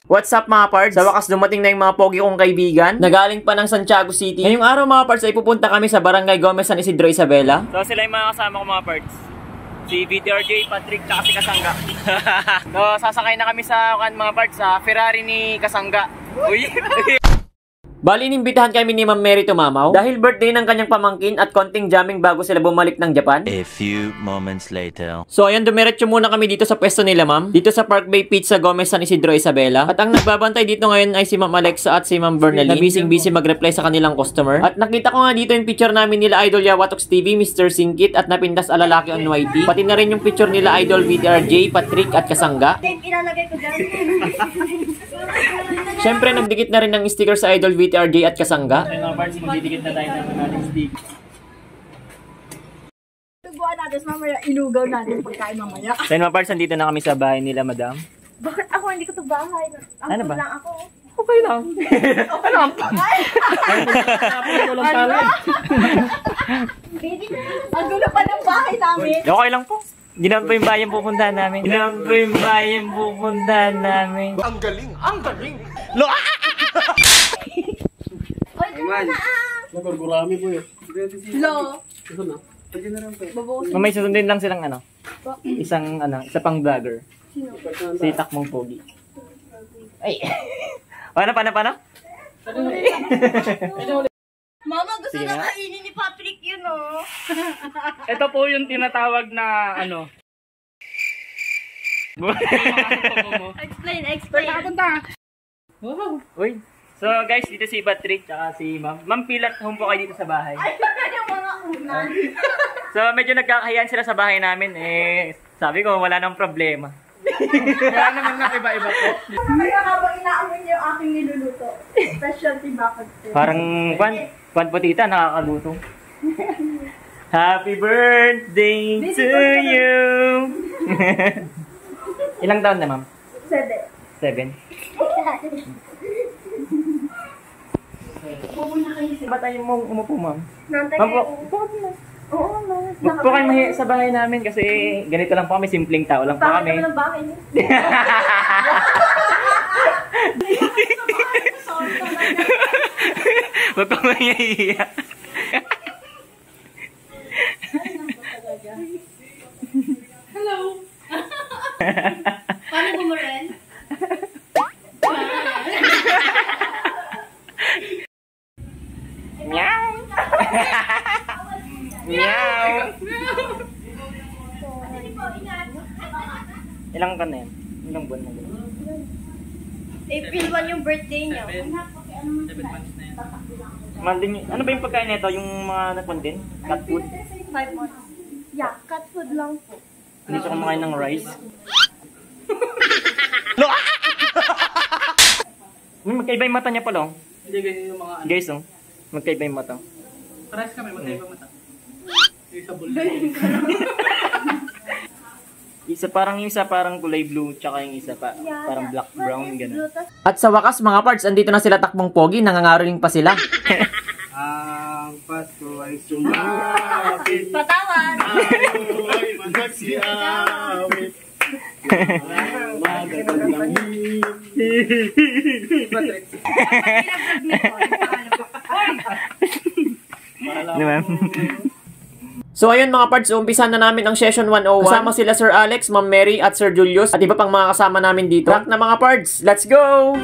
What's up mga pards? Sa wakas dumating na yung mga pogi kong kaibigan na galing pa ng Santiago City. Ngayong araw mga pards ay pupunta kami sa Barangay Gomez San Isidro Isabela. So sila yung mga kasama ko mga pards. Si VTRJ, Patrick, tsaka si Kasangga. So sasakay na kami sa mga pards sa Ferrari ni Kasangga. Uy! Bali, inimbitahan kami ni Ma'am Mary tumamaw dahil birthday ng kanyang pamangkin at konting jamming bago sila bumalik ng Japan. A few moments later. So ayan, dumiretso muna kami dito sa pwesto nila ma'am. Dito sa Park Bay Pizza Gomez San Isidro Isabela. At ang nagbabantay dito ngayon ay si Ma'am Alexa at si Ma'am Bernalyn na busy mag-reply sa kanilang customer. At nakita ko nga dito yung picture namin nila Idol Yawatox TV, Mr. Singkit at Napindas Alalaki on YT. Pati na rin yung picture nila Idol VTRJ, Patrick at Kasangga. Ilalagay ko dyan. Siyempre, nagdikit na rin ng sticker sa Idol VTRJ at Kasangga. Ay mga parts, magdidikit na tayo ng ating stick. Tubuan natin, mamaya ilugaw natin pagkain mamaya. So mga parts, nandito na kami sa bahay nila, madam. Bakit ako hindi ko ito bahay? Ano ba? Lang ako. Okay lang. Ano ang Ang gulo pa ng bahay namin. okay lang po. Hindi naman po yung bayan pupuntahan namin. Hindi naman po yung bayan pupuntahan namin. Ang galing! Ang galing! Oy, kama na Nagurgurami po yun. Lo. Mamay susundin lang silang isa pang vlogger. Si Takmong Pogi. Ay. Paano? Mama, gusto Sige na nga. kainin ni Patrick yun, oh. Ito po yung tinatawag na Explain. Uy. So guys, dito si Patrick tsaka si Ma'am. Ma'am, pilat home po kayo dito sa bahay. Ay, yung mga unan. So medyo nagkakahiyan sila sa bahay namin. Sabi ko wala nang problema. Kaya naman na iba-iba po. Kaya habang inaamin niyo yung aking niluluto. Specialty bakit? Parang kwan po tita, nakakaluto. Happy birthday to you! Ilang taon na, ma'am? 7? Ba't tayo mong umupo, ma'am? Nantay Ma'am po, kayo. Oo, huwag po kayo mahiya sa bahay namin kasi ganito lang po kami, simpleng tao lang po Bakit kami. naman ang bahay niyo? Huwag po mahiya. Hello. Paano bumuren? Meow! Meow! Ilang ka na yan? Ilang buwan na yan? April 1 yung birthday niya. 7 months na yan. Ano ba yung pagkain nito? Yung mga nakwan din? Cat food? 5 months. Yeah, cat food lang po. Hindi siya kumakain ng rice? Magkaiba yung mata niya pala. Hindi ganyan yung mga Guys, magkaiba yung mata. Pares kami, magkaiba mata. Yung sa bulto. Yung isa parang kulay blue, tsaka yung isa parang black brown, gano'n. Glutas. At sa wakas mga parts, andito na sila Takmong Pogi, nangangaroling pa sila. Ang Pasko ay sumapit. Patawan! Ay, magsiawit. Di ba? So ayun mga parts, umpisa na namin ang session 101. Kasama sila Sir Alex, Ma'am Mary at Sir Julius at iba pang mga kasama namin dito. Rock na mga parts, let's go!